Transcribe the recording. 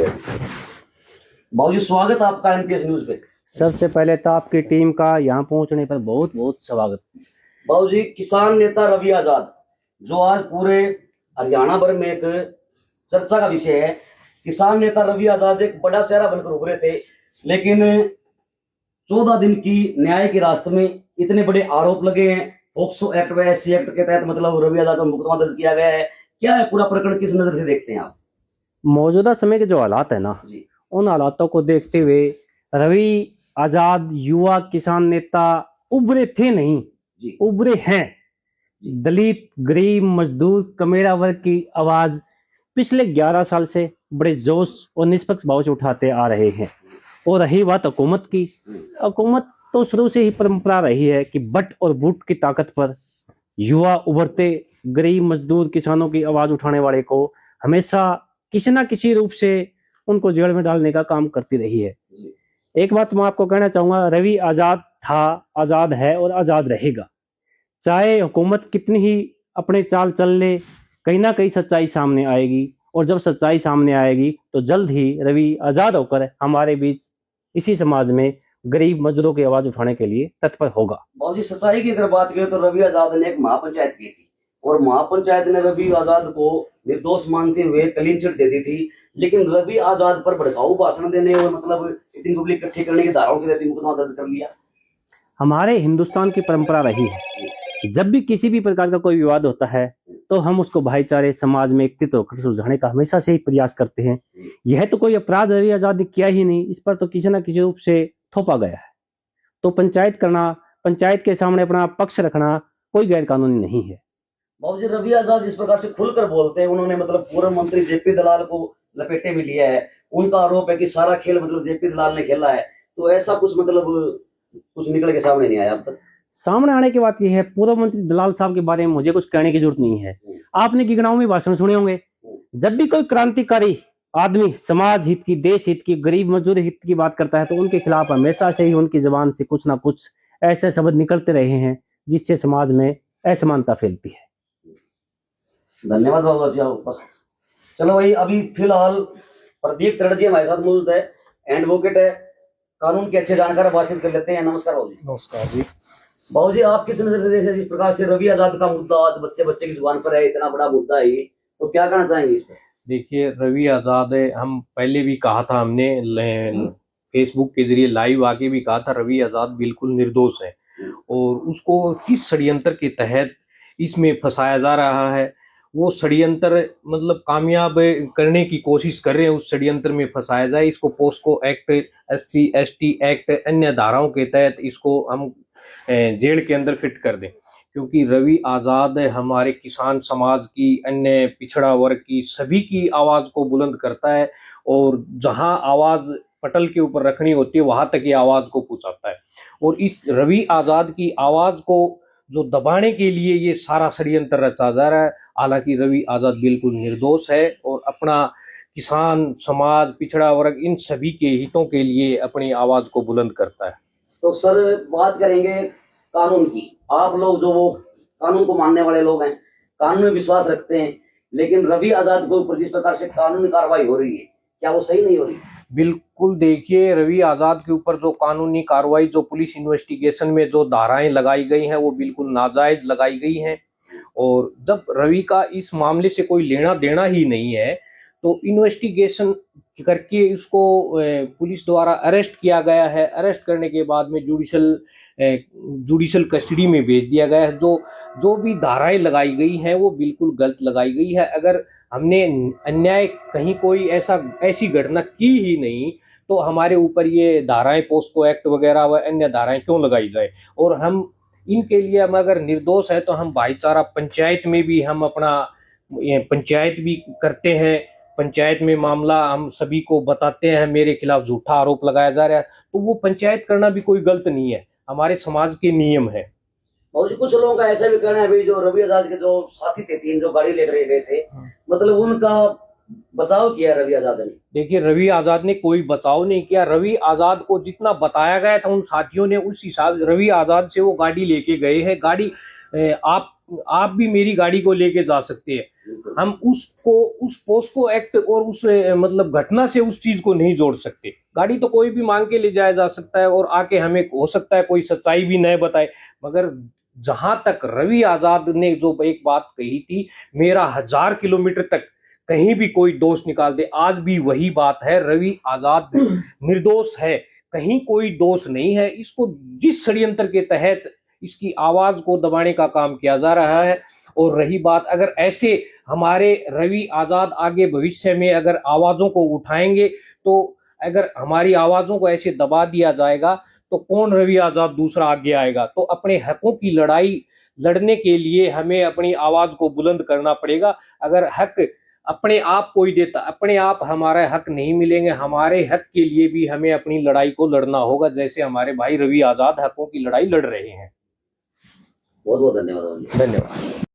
बाबूजी स्वागत आपका एनपीएस न्यूज पे। सबसे पहले तो आपकी टीम का यहाँ पहुंचने पर बहुत बहुत स्वागत। बाबूजी किसान नेता रवि आजाद जो आज पूरे हरियाणा भर में एक चर्चा का विषय है। किसान नेता रवि आजाद एक बड़ा चेहरा बनकर उभरे थे, लेकिन 14 दिन की न्याय के रास्ते में इतने बड़े आरोप लगे हैं। पॉक्सो एक्ट व एससी एक्ट के तहत मतलब रवि आजाद पर मुकदमा दर्ज किया गया है। क्या है पूरा प्रकरण, किस नजर से देखते हैं आप? मौजूदा समय के जो हालात है ना, उन हालातों को देखते हुए रवि आजाद युवा किसान नेता उभरे थे नहीं, उभरे हैं। दलित, गरीब, मजदूर, कमेरा वर्ग की आवाज पिछले 11 साल से बड़े जोश और निष्पक्ष भाव से उठाते आ रहे हैं। और रही बात हुकूमत की, हुकूमत तो शुरू से ही परंपरा रही है कि बट और बूट की ताकत पर युवा उभरते गरीब, मजदूर, किसानों की आवाज उठाने वाले को हमेशा किसी ना किसी रूप से उनको जेल में डालने का काम करती रही है। एक बात मैं आपको कहना चाहूंगा, रवि आजाद था, आजाद है और आजाद रहेगा। चाहे हुकूमत कितनी ही अपने चाल चल ले, कहीं ना कहीं सच्चाई सामने आएगी। और जब सच्चाई सामने आएगी तो जल्द ही रवि आजाद होकर हमारे बीच इसी समाज में गरीब मजदूरों की आवाज उठाने के लिए तत्पर होगा। बाबूजी सच्चाई की अगर बात करें तो रवि आजाद ने एक महापंचायत की थी और महापंचायत ने रवि आजाद को निर्दोष मानते हुए क्लीन चिट दे दी थी, लेकिन रवि आजाद पर भड़काऊ भाषण देने और मतलब इतनी पब्लिक इकट्ठी करने की धाराओं के तहत मुकदमा दर्ज कर लिया। हमारे हिंदुस्तान की परंपरा रही है, जब भी किसी भी प्रकार का कोई विवाद होता है तो हम उसको भाईचारे, समाज में एकत्रित होकर सुलझाने का हमेशा से ही प्रयास करते हैं। यह तो कोई अपराध रवि आजाद ने किया ही नहीं, इस पर तो किसी न किसी रूप से थोपा गया है। तो पंचायत करना, पंचायत के सामने अपना पक्ष रखना कोई गैर कानूनी नहीं है। बाबूजी रवि आजाद जिस प्रकार से खुलकर बोलते हैं, उन्होंने मतलब पूर्व मंत्री जेपी दलाल को लपेटे में लिया है। उनका आरोप है कि सारा खेल मतलब जेपी दलाल ने खेला है। तो ऐसा कुछ मतलब कुछ निकल के सामने नहीं आया अब तक। सामने आने की बात यह है, पूर्व मंत्री दलाल साहब के बारे में मुझे कुछ कहने की जरूरत नहीं है। आपने गिगनाओं में भाषण सुने होंगे। जब भी कोई क्रांतिकारी आदमी समाज हित की, देश हित की, गरीब मजदूर हित की बात करता है तो उनके खिलाफ हमेशा से ही उनकी जबान से कुछ ना कुछ ऐसे शब्द निकलते रहे हैं जिससे समाज में असमानता फैलती है। धन्यवाद बाबू जी आपका। चलो भाई, अभी फिलहाल प्रदीप त्रिवेदी जी हमारे साथ मौजूद है, एडवोकेट है, कानून के अच्छे जानकार, बातचीत कर लेते हैं। नमस्कार बाबू जी। नमस्कार जी। बाबू जी, आप किस नजर से देख रहे हैं जिस प्रकार से रवि आजाद का मुद्दा आज बच्चे बच्चे की जुबान पर है, इतना बड़ा मुद्दा है ये, तो क्या कहना चाहेंगे इस पर? देखिए, रवि आजाद है, हम पहले भी कहा था, हमने फेसबुक के जरिए लाइव आके भी कहा था, रवि आजाद बिल्कुल निर्दोष है और उसको किस षड्यंत्र के तहत इसमें फंसाया जा रहा है, वो षड्यंत्र मतलब कामयाब करने की कोशिश कर रहे हैं, उस षड्यंत्र में फंसाया जाए। इसको POCSO act, SC ST act, अन्य धाराओं के तहत इसको हम जेल के अंदर फिट कर दें, क्योंकि रवि आजाद हमारे किसान समाज की, अन्य पिछड़ा वर्ग की, सभी की आवाज को बुलंद करता है और जहां आवाज पटल के ऊपर रखनी होती है वहां तक ये आवाज को पहुंचाता है। और इस रवि आजाद की आवाज को जो दबाने के लिए ये सारा षड्यंत्र रचा जा रहा है। हालांकि रवि आजाद बिल्कुल निर्दोष है और अपना किसान समाज, पिछड़ा वर्ग, इन सभी के हितों के लिए अपनी आवाज को बुलंद करता है। तो सर बात करेंगे कानून की। आप लोग जो वो कानून को मानने वाले लोग हैं, कानून में विश्वास रखते हैं, लेकिन रवि आजाद के ऊपर जिस प्रकार से कानूनी कार्रवाई हो रही है, क्या वो सही नहीं हो रही? बिल्कुल, देखिए, रवि आजाद के ऊपर जो कानूनी कार्रवाई, जो पुलिस इन्वेस्टिगेशन में जो धाराएं लगाई गई हैं, वो बिल्कुल नाजायज लगाई गई हैं। और जब रवि का इस मामले से कोई लेना देना ही नहीं है तो इन्वेस्टिगेशन करके उसको पुलिस द्वारा अरेस्ट किया गया है। अरेस्ट करने के बाद में जुडिशल कस्टडी में भेज दिया गया है। जो भी धाराएं लगाई गई हैं वो बिल्कुल गलत लगाई गई है। अगर हमने अन्याय कहीं कोई ऐसी घटना की ही नहीं तो हमारे ऊपर ये धाराएं, पोस्को एक्ट वगैरह व अन्य धाराएं क्यों लगाई जाए? और हम इनके लिए हम अगर निर्दोष है तो हम भाईचारा पंचायत में भी हम अपना पंचायत भी करते हैं। पंचायत में मामला हम सभी को बताते हैं, मेरे खिलाफ झूठा आरोप लगाया जा रहा है, तो वो पंचायत करना भी कोई गलत नहीं है, हमारे समाज के नियम है। और कुछ लोगों का ऐसा भी कहना है भाई, जो रवि आजाद के जो साथी थे, 3 जो गाड़ी लेकर गए थे, मतलब उनका बचाव किया रवि आजाद ने। देखिए, रवि आजाद ने कोई बचाव नहीं किया। रवि आजाद को जितना बताया गया था उन साथियों ने, उस हिसाब रवि आजाद से वो गाड़ी लेके गए हैं। गाड़ी आप आप भी मेरी गाड़ी को लेके जा सकते हैं। हम उसको उस पोस्को एक्ट और उस मतलब घटना से उस चीज को नहीं जोड़ सकते। गाड़ी तो कोई भी मांग के ले जाया जा सकता है और आके हमें हो सकता है कोई सच्चाई भी न बताए, मगर जहां तक रवि आजाद ने जो एक बात कही थी, मेरा 1000 किलोमीटर तक कहीं भी कोई दोष निकाल दे, आज भी वही बात है। रवि आजाद निर्दोष है, कहीं कोई दोष नहीं है। इसको जिस षड्यंत्र के तहत इसकी आवाज को दबाने का काम किया जा रहा है। और रही बात, अगर ऐसे हमारे रवि आजाद आगे भविष्य में अगर आवाजों को उठाएंगे, तो अगर हमारी आवाजों को ऐसे दबा दिया जाएगा तो कौन रवि आजाद दूसरा आगे आएगा। तो अपने हकों की लड़ाई लड़ने के लिए हमें अपनी आवाज को बुलंद करना पड़ेगा। अगर हक अपने आप कोई देता, अपने आप हमारा हक नहीं मिलेंगे, हमारे हक के लिए भी हमें अपनी लड़ाई को लड़ना होगा, जैसे हमारे भाई रवि आजाद हकों की लड़ाई लड़ रहे हैं। बहुत बहुत धन्यवाद। धन्यवाद।